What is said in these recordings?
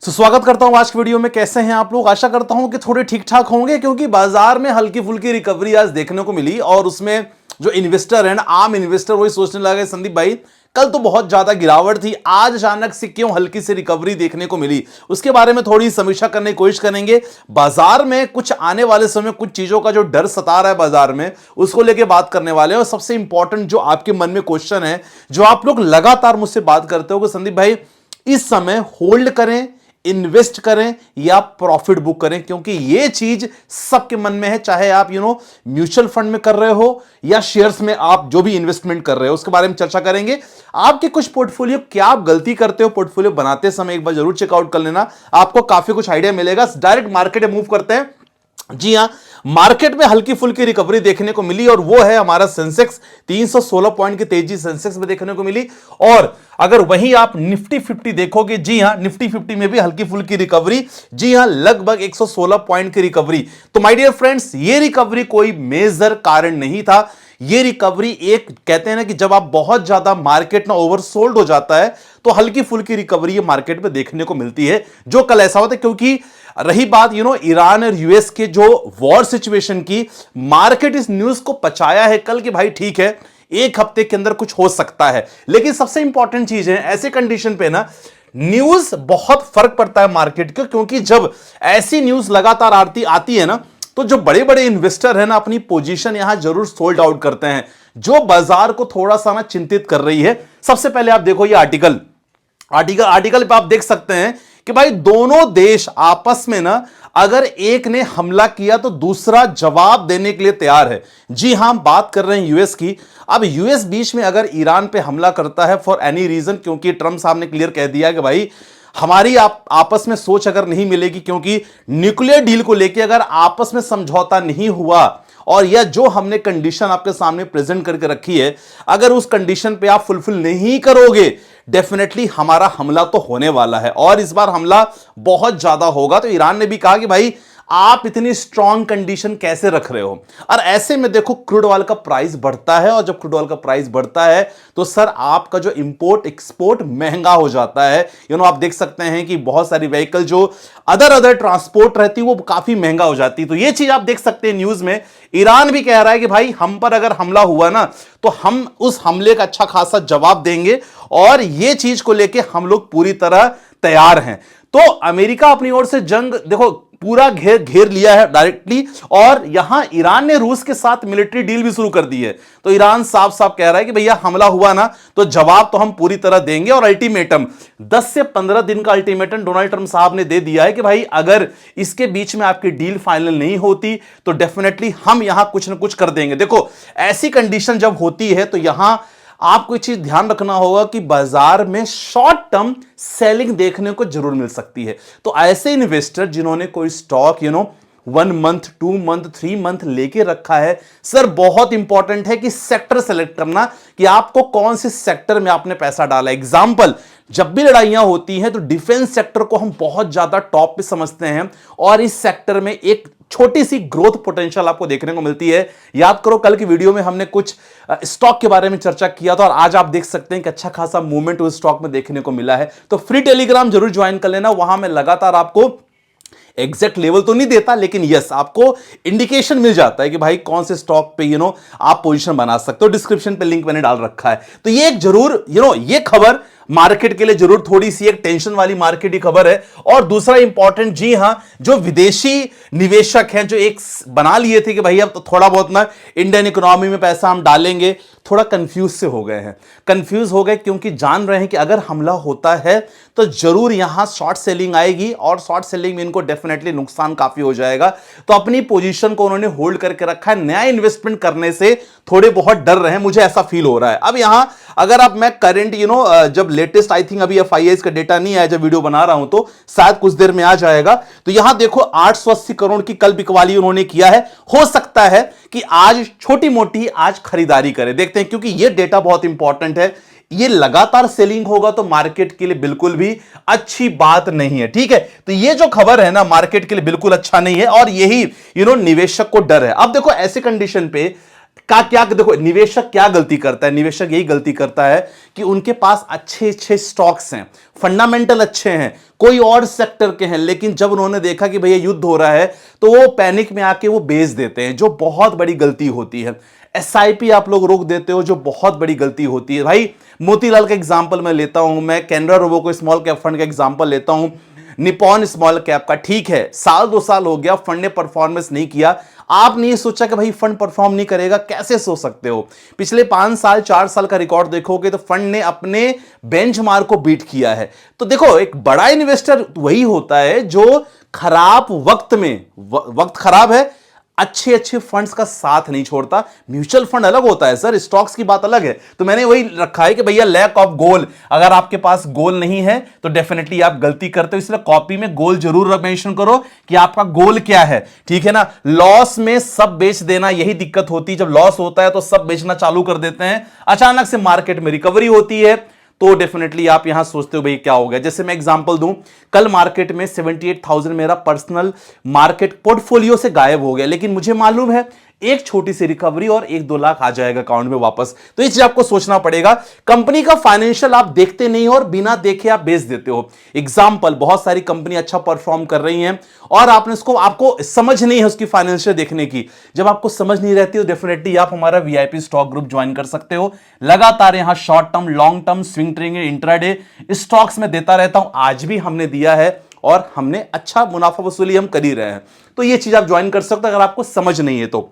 स्वागत करता हूं आज की वीडियो में। कैसे हैं आप लोग? आशा करता हूं कि थोड़े ठीक ठाक होंगे, क्योंकि बाजार में हल्की फुल्की रिकवरी आज देखने को मिली और उसमें जो इन्वेस्टर है ना, आम इन्वेस्टर, वही सोचने लगे संदीप भाई कल तो बहुत ज्यादा गिरावट थी, आज अचानक से क्यों हल्की सी रिकवरी देखने को मिली। उसके बारे में थोड़ी समीक्षा करने की कोशिश करेंगे। बाजार में कुछ आने वाले समय कुछ चीजों का जो डर सता रहा है बाजार में, उसको लेके बात करने वाले हैं। और सबसे इंपॉर्टेंट जो आपके मन में क्वेश्चन है, जो आप लोग लगातार मुझसे बात करते हो कि संदीप भाई इस समय होल्ड करें, इन्वेस्ट करें या प्रॉफिट बुक करें, क्योंकि यह चीज सबके मन में है। चाहे आप म्यूचुअल फंड में कर रहे हो या शेयर्स में आप जो भी इन्वेस्टमेंट कर रहे हो, उसके बारे में चर्चा करेंगे। आपके कुछ पोर्टफोलियो, क्या आप गलती करते हो पोर्टफोलियो बनाते समय, एक बार जरूर चेकआउट कर लेना, आपको काफी कुछ आइडिया मिलेगा। डायरेक्ट मार्केट में मूव करते हैं। जी हां, मार्केट में हल्की फुल्की रिकवरी देखने को मिली और वो है हमारा सेंसेक्स। 316 पॉइंट की तेजी सेंसेक्स में देखने को मिली। और अगर वहीं आप निफ्टी 50 देखोगे, जी हां, निफ्टी 50 में भी हल्की फुल्की रिकवरी, जी हां, लगभग 116 पॉइंट की रिकवरी। तो माय डियर फ्रेंड्स, ये रिकवरी कोई मेजर कारण नहीं था। ये रिकवरी एक, कहते हैं ना कि जब आप बहुत ज्यादा मार्केट ना ओवरसोल्ड हो जाता है तो हल्की फुल्की रिकवरी ये मार्केट में देखने को मिलती है, जो कल ऐसा होता है। क्योंकि रही बात ईरान और यूएस के जो वॉर सिचुएशन की, मार्केट इस न्यूज को पचाया है कल कि भाई ठीक है, एक हफ्ते के अंदर कुछ हो सकता है। लेकिन सबसे इंपॉर्टेंट चीज है, ऐसे कंडीशन पे ना न्यूज बहुत फर्क पड़ता है मार्केट का, क्योंकि जब ऐसी न्यूज लगातार आती है ना, तो जो बड़े बड़े इन्वेस्टर है ना, अपनी पोजीशन यहां जरूर सोल्ड आउट करते हैं, जो बाजार को थोड़ा सा ना चिंतित कर रही है। सबसे पहले आप देखो ये आर्टिकल पे आप देख सकते हैं कि भाई दोनों देश आपस में ना, अगर एक ने हमला किया तो दूसरा जवाब देने के लिए तैयार है। जी हां, बात कर रहे हैं यूएस की। अब यूएस बीच में अगर ईरान पे हमला करता है फॉर एनी रीजन, क्योंकि ट्रंप साहब ने क्लियर कह दिया कि भाई हमारी आपस में सोच अगर नहीं मिलेगी, क्योंकि न्यूक्लियर डील को लेकर अगर आपस में समझौता नहीं हुआ और यह जो हमने कंडीशन आपके सामने प्रेजेंट करके रखी है, अगर उस कंडीशन पे आप फुलफिल नहीं करोगे, डेफिनेटली हमारा हमला तो होने वाला है और इस बार हमला बहुत ज्यादा होगा। तो ईरान ने भी कहा कि भाई आप इतनी स्ट्रॉन्ग कंडीशन कैसे रख रहे हो। और ऐसे में देखो क्रूड ऑयल का प्राइस बढ़ता है, और जब क्रूड ऑयल का प्राइस बढ़ता है तो सर आपका जो इंपोर्ट एक्सपोर्ट महंगा हो जाता है। आप देख सकते हैं कि बहुत सारी व्हीकल जो अदर ट्रांसपोर्ट रहती है वो काफी महंगा हो जाती है। तो ये चीज आप देख सकते हैं न्यूज में। ईरान भी कह रहा है कि भाई हम पर अगर हमला हुआ ना, तो हम उस हमले का अच्छा खासा जवाब देंगे, और ये चीज को लेके हम लोग पूरी तरह तैयार हैं। तो अमेरिका अपनी ओर से जंग देखो पूरा घेर लिया है डायरेक्टली, और यहां ईरान ने रूस के साथ मिलिट्री डील भी शुरू कर दी है। तो ईरान साफ साफ कह रहा है कि भैया हमला हुआ ना, तो जवाब तो हम पूरी तरह देंगे। और अल्टीमेटम 10 से 15 दिन का अल्टीमेटम डोनाल्ड ट्रंप साहब ने दे दिया है कि भाई अगर इसके बीच में आपकी डील फाइनल नहीं होती तो डेफिनेटली हम यहां कुछ ना कुछ कर देंगे। देखो ऐसी कंडीशन जब होती है तो यहां आपको एक चीज ध्यान रखना होगा कि बाजार में शॉर्ट टर्म सेलिंग देखने को जरूर मिल सकती है। तो ऐसे इन्वेस्टर जिन्होंने कोई स्टॉक 1 मंथ, 2 मंथ, 3 मंथ लेके रखा है, सर बहुत इंपॉर्टेंट है कि सेक्टर सेलेक्ट करना कि आपको कौन से सेक्टर में आपने पैसा डाला। एग्जांपल, जब भी लड़ाइयां होती हैं तो डिफेंस सेक्टर को हम बहुत ज्यादा टॉप पे समझते हैं, और इस सेक्टर में एक छोटी सी ग्रोथ पोटेंशियल आपको देखने को मिलती है। याद करो कल की वीडियो में हमने कुछ स्टॉक के बारे में चर्चा किया था, और आज आप देख सकते हैं कि अच्छा खासा मूवमेंट उस स्टॉक में देखने को मिला है। तो फ्री टेलीग्राम जरूर ज्वाइन कर लेना, वहां में लगातार आपको एग्जैक्ट लेवल तो नहीं देता, लेकिन यस आपको इंडिकेशन मिल जाता है कि भाई कौन से स्टॉक पे आप पोजीशन बना सकते हो। डिस्क्रिप्शन पे लिंक मैंने डाल रखा है। तो ये एक जरूर ये खबर मार्केट के लिए जरूर थोड़ी सी एक टेंशन वाली मार्केट की खबर है। और दूसरा इंपॉर्टेंट, जी हां, जो विदेशी निवेशक हैं जो एक बना लिए थे कि भाई अब तो थोड़ा बहुत ना इंडियन इकोनॉमी में पैसा हम डालेंगे, थोड़ा कंफ्यूज से हो गए हैं। कंफ्यूज हो गए क्योंकि जान रहे हैं कि अगर हमला होता है तो जरूर यहां शॉर्ट सेलिंग आएगी, और शॉर्ट सेलिंग में इनको डेफिनेटली नुकसान काफी हो जाएगा। तो अपनी पोजीशन को उन्होंने होल्ड करके रखा है। नया इन्वेस्टमेंट करने से थोड़े बहुत डर रहे हैं, मुझे ऐसा फील हो रहा है। अब यहां अगर आप मैं करंट जब लेटेस्ट, आई थिंक अभी एफआईआई का डेटा नहीं आया जब वीडियो बना रहा हूं, तो शायद कुछ देर में आ जाएगा। तो यहां देखो 880 करोड़ की कल बिकवाली उन्होंने किया है। हो सकता है कि आज छोटी मोटी आज खरीदारी करें, देखते हैं, क्योंकि यह डेटा बहुत इंपॉर्टेंट है। ये लगातार सेलिंग होगा तो मार्केट के लिए बिल्कुल भी अच्छी बात नहीं है, ठीक है। तो ये जो खबर है ना, मार्केट के लिए बिल्कुल अच्छा नहीं है, और यही निवेशक को डर है। अब देखो ऐसे कंडीशन पे का क्या देखो, निवेशक क्या गलती करता है, निवेशक यही गलती करता है कि उनके पास अच्छे अच्छे स्टॉक्स हैं, फंडामेंटल अच्छे हैं, कोई और सेक्टर के हैं, लेकिन जब उन्होंने देखा कि भैया युद्ध हो रहा है तो वो पैनिक में आके वो बेच देते हैं, जो बहुत बड़ी गलती होती है। एसआईपी आप लोग रोक देते हो, जो बहुत बड़ी गलती होती है। भाई मोतीलाल का एग्जांपल मैं लेता हूं, मैं कैनरा रोबो को स्मॉल कैप फंड का एग्जांपल लेता हूं, निपॉन स्मॉल कैप का, ठीक है साल 2 साल हो गया फंड ने परफॉर्मेंस नहीं किया, आपने ये सोचा कि भाई फंड परफॉर्म नहीं करेगा, कैसे सोच सकते हो? पिछले 5 साल 4 साल का रिकॉर्ड देखोगे तो फंड ने अपने बेंचमार्क को बीट किया है। तो देखो एक बड़ा इन्वेस्टर वही होता है जो खराब वक्त में, वक्त खराब है, अच्छे अच्छे फंड्स का साथ नहीं छोड़ता। म्यूचुअल फंड अलग होता है सर, स्टॉक्स की बात अलग है। तो मैंने वही रखा है कि भैया लैक ऑफ गोल, अगर आपके पास गोल नहीं है तो डेफिनेटली आप गलती करते हो, इसलिए कॉपी में गोल जरूर मेंशन करो कि आपका गोल क्या है, ठीक है ना। लॉस में सब बेच देना, यही दिक्कत होती है, जब लॉस होता है तो सब बेचना चालू कर देते हैं, अचानक से मार्केट में रिकवरी होती है तो डेफिनेटली आप यहां सोचते हो भाई क्या हो गया। जैसे मैं एग्जांपल दूं, कल मार्केट में 78,000 मेरा पर्सनल मार्केट पोर्टफोलियो से गायब हो गया, लेकिन मुझे मालूम है एक छोटी सी रिकवरी और 1-2 लाख आ जाएगा अकाउंट में वापस। तो इस चीज आपको सोचना पड़ेगा। कंपनी का फाइनेंशियल आप देखते नहीं हो और बिना देखे आप बेच देते हो। एग्जांपल, बहुत सारी कंपनी अच्छा परफॉर्म कर रही हैं और आपने उसको, आपको समझ नहीं है उसकी फाइनेंशियल देखने की। जब आपको समझ नहीं रहती तो डेफिनेटली आप हमारा वीआईपी स्टॉक ग्रुप ज्वाइन कर सकते हो। लगातार यहां short term, long term, swing trading, intraday stocks में देता रहता हूं, आज भी हमने दिया है और हमने अच्छा मुनाफा वसूली हम कर ही रहे हैं। तो ये चीज आप ज्वाइन कर सकते हो अगर आपको समझ नहीं है तो,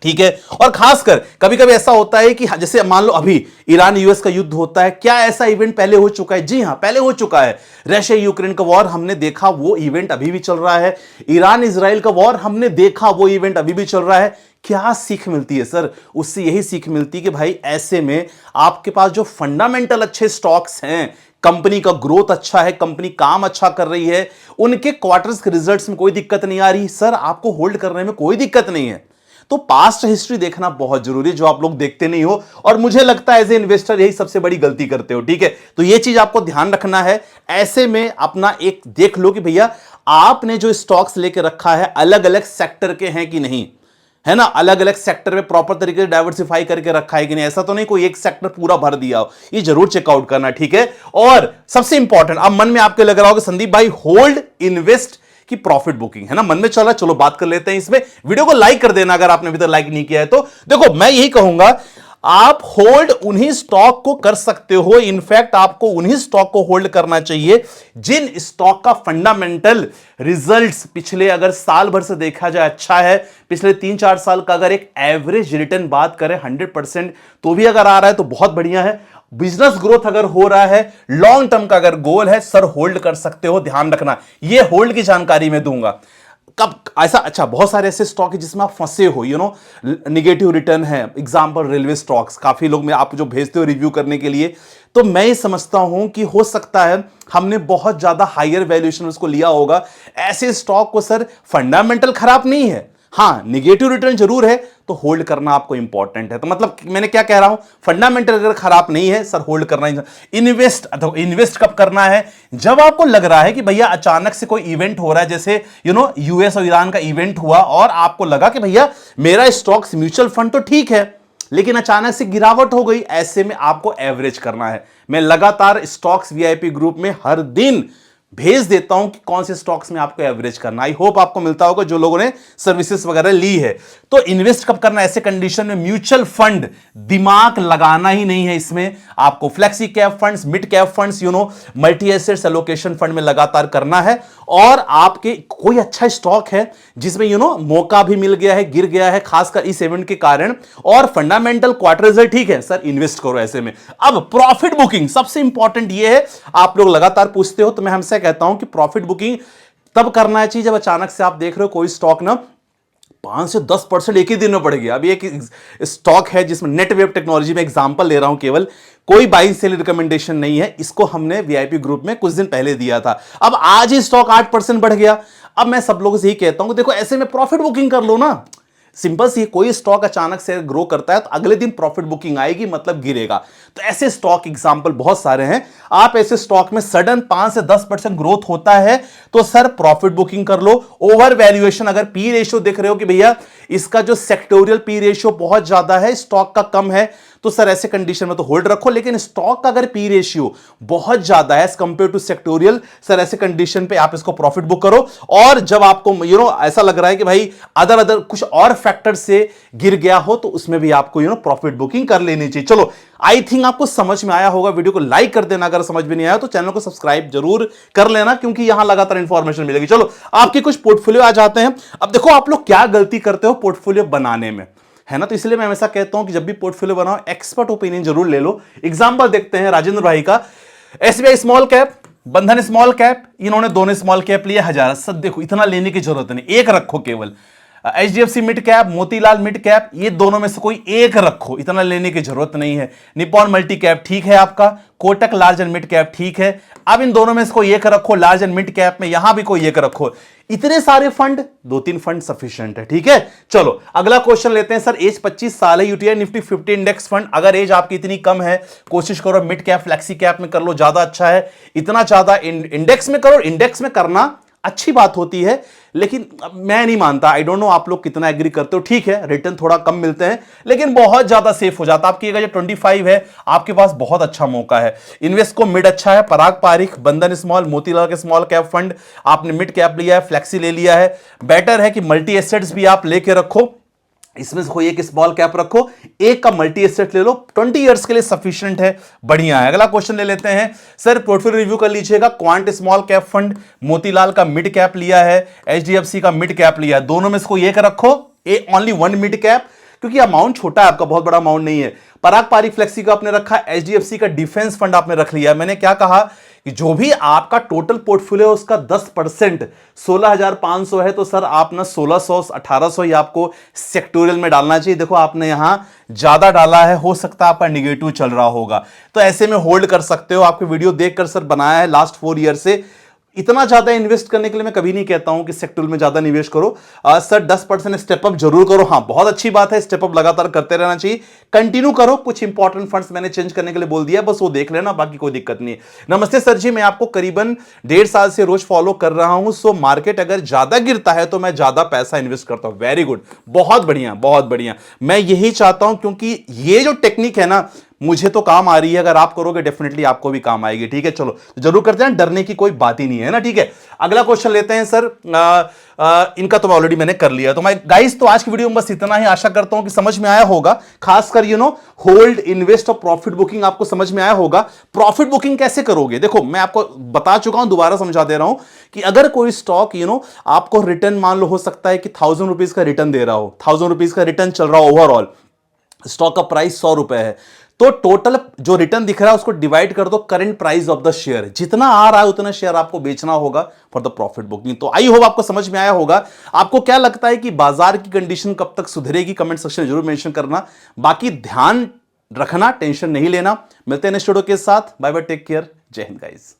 ठीक है। और खासकर कभी कभी ऐसा होता है कि जैसे मान लो अभी ईरान यूएस का युद्ध होता है, क्या ऐसा इवेंट पहले हो चुका है? जी हां, पहले हो चुका है। रशिया यूक्रेन का वॉर हमने देखा, वो इवेंट अभी भी चल रहा है। ईरान इजराइल का वॉर हमने देखा, वो इवेंट अभी भी चल रहा है। क्या सीख मिलती है सर? उससे यही सीख मिलती है कि भाई ऐसे में आपके पास जो फंडामेंटल अच्छे स्टॉक्स हैं, कंपनी का ग्रोथ अच्छा है, कंपनी काम अच्छा कर रही है, उनके क्वार्टर्स के रिजल्ट्स में कोई दिक्कत नहीं आ रही, सर आपको होल्ड करने में कोई दिक्कत नहीं है। तो पास्ट हिस्ट्री देखना बहुत जरूरी है, जो आप लोग देखते नहीं हो, और मुझे लगता है एज ए इन्वेस्टर यही सबसे बड़ी गलती करते हो, ठीक है। तो ये चीज आपको ध्यान रखना है। ऐसे में अपना एक देख लो कि भैया आपने जो स्टॉक्स लेके रखा है अलग अलग सेक्टर के हैं कि नहीं, है ना, अलग अलग सेक्टर में प्रॉपर तरीके से डाइवर्सिफाई करके रखा है कि नहीं। ऐसा तो नहीं कोई एक सेक्टर पूरा भर दिया हो, ये जरूर चेकआउट करना, ठीक है। और सबसे इंपॉर्टेंट, अब मन में आपके लग रहा होगा संदीप भाई होल्ड, इन्वेस्ट की प्रॉफिट बुकिंग, है ना, मन में चला, चलो बात कर लेते हैं इसमें। वीडियो को लाइक कर देना अगर आपने अभी तक लाइक नहीं किया है तो। देखो मैं यही कहूंगा, आप होल्ड उन्हीं स्टॉक को कर सकते हो, इनफैक्ट आपको उन्हीं स्टॉक को होल्ड करना चाहिए जिन स्टॉक का फंडामेंटल रिजल्ट्स पिछले अगर साल भर से देखा जाए अच्छा है। पिछले 3-4 साल का अगर एक एवरेज रिटर्न बात करें 100% तो भी अगर आ रहा है तो बहुत बढ़िया है। बिजनेस ग्रोथ अगर हो रहा है, लॉन्ग टर्म का अगर गोल है, सर होल्ड कर सकते हो। ध्यान रखना, ये होल्ड की जानकारी मैं दूंगा। कब ऐसा, अच्छा बहुत सारे ऐसे स्टॉक है जिसमें आप फंसे हो, निगेटिव रिटर्न है। एग्जांपल रेलवे स्टॉक्स, काफी लोग में आप जो भेजते हो रिव्यू करने के लिए, तो मैं ये समझता हूं कि हो सकता है हमने बहुत ज्यादा हायर वैल्यूएशन उसको लिया होगा। ऐसे स्टॉक को सर फंडामेंटल खराब नहीं है, हां निगेटिव रिटर्न जरूर है, तो होल्ड करना आपको इंपॉर्टेंट है। तो मतलब मैंने क्या कह रहा हूं, फंडामेंटल अगर खराब नहीं है सर होल्ड करना ही। इन्वेस्ट कब करना है? जब आपको लग रहा है कि भैया अचानक से कोई इवेंट हो रहा है, जैसे यूएस और ईरान का इवेंट हुआ और आपको लगा कि भैया मेरा स्टॉक्स म्यूचुअल फंड तो ठीक है लेकिन अचानक से गिरावट हो गई, ऐसे में आपको एवरेज करना है। मैं लगातार स्टॉक्स वीआईपी ग्रुप में हर दिन भेज देता हूं कि कौन से स्टॉक्स में आपको एवरेज करना। आई होप आपको मिलता होगा जो लोगों ने सर्विसेज वगैरह ली है। तो इन्वेस्ट कब करना है ऐसे कंडीशन में? म्यूचुअल फंड दिमाग लगाना ही नहीं है इसमें, आपको flexi cap funds, mid cap funds, multi assets allocation fund में लगातार करना है। और आपके कोई अच्छा स्टॉक है जिसमें मौका भी मिल गया है, गिर गया है खासकर इस इवेंट के कारण, और फंडामेंटल क्वार्टर रिजल्ट ठीक है, सर इन्वेस्ट करो ऐसे में। अब प्रॉफिट बुकिंग सबसे इंपॉर्टेंट ये है, आप लोग लगातार पूछते हो तो मैं हमसे कहता हूं कि प्रॉफिट बुकिंग तब करना चाहिए जब अचानक से आप देख रहे हो कोई स्टॉक 5 से 10% एक ही दिन में बढ़ गया। अभी एक स्टॉक है जिसमें नेटवेव टेक्नोलॉजी में एग्जांपल ले रहा हूं केवल, कोई बाइंग सेल रिकमेंडेशन नहीं है, इसको हमने वीआईपी ग्रुप में कुछ दिन पहले दिया था। अब आज ही स्टॉक 8% बढ़ गया। अब मैं सब लोगों से ही कहता हूं कि देखो ऐसे में प्रॉफिट बुकिंग कर लो ना, सिंपल सी, कोई स्टॉक अचानक से ग्रो करता है तो अगले दिन प्रॉफिट बुकिंग आएगी, मतलब गिरेगा। तो ऐसे स्टॉक एग्जांपल बहुत सारे हैं। आप ऐसे स्टॉक में सडन 5 से 10% ग्रोथ होता है तो सर प्रॉफिट बुकिंग कर लो। ओवर वैल्यूएशन, अगर पी रेशियो देख रहे हो कि भैया इसका जो सेक्टोरियल पी रेशियो बहुत ज्यादा है, स्टॉक का कम है, तो सर ऐसे कंडीशन में तो होल्ड रखो। लेकिन स्टॉक का अगर पी रेशियो बहुत ज्यादा है as compared to sectoral, sir ऐसे कंडीशन पे आप इसको प्रॉफिट बुक करो। और जब आपको ऐसा लग रहा है कि भाई अदर कुछ और फैक्टर से गिर गया हो तो उसमें भी आपको प्रॉफिट बुकिंग कर लेनी चाहिए। चलो, आई थिंक आपको समझ में आया होगा। वीडियो को लाइक कर देना, अगर समझ में नहीं आया तो चैनल को सब्सक्राइब जरूर कर लेना, क्योंकि यहां लगातार इंफॉर्मेशन मिलेगी। चलो, आपके कुछ पोर्टफोलियो आ जाते हैं। अब देखो आप लोग क्या गलती करते हो पोर्टफोलियो बनाने में, है ना। तो इसलिए मैं हमेशा कहता हूं कि जब भी पोर्टफोलियो बनाओ एक्सपर्ट ओपिनियन जरूर ले लो। एग्जांपल देखते हैं राजेंद्र भाई का, एसबीआई स्मॉल कैप, बंधन स्मॉल कैप, इन्होंने दोनों स्मॉल कैप लिया। हजार सब देखो, इतना लेने की जरूरत नहीं, एक रखो केवल। HDFC mid cap, Motilal mid cap, ये दोनों में से कोई एक रखो, इतना लेने की जरूरत नहीं है। निपॉन मल्टी कैप ठीक है आपका, Kotak large and mid cap ठीक है। अब इन दोनों में से कोई एक रखो, लार्ज एंड मिड कैप में यहां भी कोई एक रखो। इतने सारे फंड, 2-3 फंड सफिशिएंट है, ठीक है। चलो अगला क्वेश्चन लेते हैं। सर एज 25 साल है, यूटीआई निफ्टी 50 इंडेक्स फंड, अगर एज आपकी इतनी कम है कोशिश करो मिड कैप फ्लेक्सी कैप में कर लो, ज्यादा अच्छा है। इतना ज्यादा इंडेक्स में करो, इंडेक्स में करना अच्छी बात होती है, लेकिन मैं नहीं मानता। आई डोंट नो आप लोग कितना एग्री करते हो, ठीक है रिटर्न थोड़ा कम मिलते हैं लेकिन बहुत ज्यादा सेफ हो जाता है। आपकी अगर 25 है, आपके पास बहुत अच्छा मौका है। इन्वेस्ट को मिड अच्छा है, पराग पारिख, बंधन स्मॉल, मोतीलाल के स्मॉल कैप फंड, आपने मिड कैप लिया है, फ्लेक्सी ले लिया है। बेटर है कि मल्टी एसेट्स भी आप लेके रखो, इसमें से कोई एक स्मॉल कैप रखो, एक का मल्टी एसेट ले लो, 20 इयर्स के लिए सफिशिएंट है, बढ़िया है। अगला क्वेश्चन ले लेते हैं। सर पोर्टफोलियो रिव्यू कर लीजिएगा। Quant small cap fund, Motilal का मिड कैप लिया है, एचडीएफसी का मिड कैप लिया है, दोनों में से कोई एक रखो, ओनली वन मिड कैप, क्योंकि अमाउंट छोटा है आपका, बहुत बड़ा अमाउंट नहीं है। पराग पारिख फ्लेक्सी का आपने रखा, एचडीएफसी का डिफेंस फंड आपने रख लिया। मैंने क्या कहा कि जो भी आपका टोटल पोर्टफोलियो उसका 10% 16,500 है, तो सर आप ना 1600 1800 ही आपको सेक्टोरियल में डालना चाहिए। देखो आपने यहां ज्यादा डाला है, हो सकता है आपका निगेटिव चल रहा होगा, तो ऐसे में होल्ड कर सकते हो। आपके वीडियो देखकर सर बनाया है लास्ट 4 ईयर से। इतना ज्यादा इन्वेस्ट करने के लिए मैं कभी नहीं कहता हूं कि सेक्टर में ज्यादा निवेश करो। सर 10% स्टेप अप जरूर करो, हाँ बहुत अच्छी बात है, स्टेप अप लगातार करते रहना चाहिए, कंटिन्यू करो। कुछ इंपॉर्टेंट फंड्स मैंने चेंज करने के लिए बोल दिया, बस वो देख लेना, बाकी कोई दिक्कत नहीं है। नमस्ते सर जी, मैं आपको करीबन 1.5 साल से रोज फॉलो कर रहा हूं। सो मार्केट अगर ज्यादा गिरता है तो मैं ज्यादा पैसा इन्वेस्ट करता हूं। वेरी गुड, बहुत बढ़िया बहुत बढ़िया। मैं यही चाहता हूं, क्योंकि ये जो टेक्निक है ना मुझे तो काम आ रही है, अगर आप करोगे डेफिनेटली आपको भी काम आएगी, ठीक है। चलो जरूर करते हैं, डरने की कोई बात ही नहीं है ना, ठीक है। अगला क्वेश्चन लेते हैं सर। इनका तो ऑलरेडी मैंने कर लिया। तो मैं गाइस, तो आज की वीडियो में बस इतना ही, आशा करता हूं कि समझ में आया होगा। खासकर होल्ड, इन्वेस्ट और प्रॉफिट बुकिंग आपको समझ में आया होगा। प्रॉफिट बुकिंग कैसे करोगे, देखो मैं आपको बता चुका हूं, दोबारा समझा दे रहा हूं कि अगर कोई स्टॉक आपको रिटर्न मान लो हो सकता है कि 1000 रुपीज का रिटर्न दे रहा हो, 1000 रुपीज का रिटर्न चल रहा हो, ओवरऑल स्टॉक का प्राइस 100 रुपए है, तो टोटल जो रिटर्न दिख रहा है उसको डिवाइड कर दो current price of the share, जितना आ रहा है उतना शेयर आपको बेचना होगा फॉर द प्रॉफिट बुकिंग। तो आई होप आपको समझ में आया होगा। आपको क्या लगता है कि बाजार की कंडीशन कब तक सुधरेगी, कमेंट सेक्शन में जरूर मेंशन करना। बाकी ध्यान रखना, टेंशन नहीं लेना। मिलते हैं नेक्स्ट वीडियो के साथ, बाय बाय, टेक केयर, जय हिंद गाइस।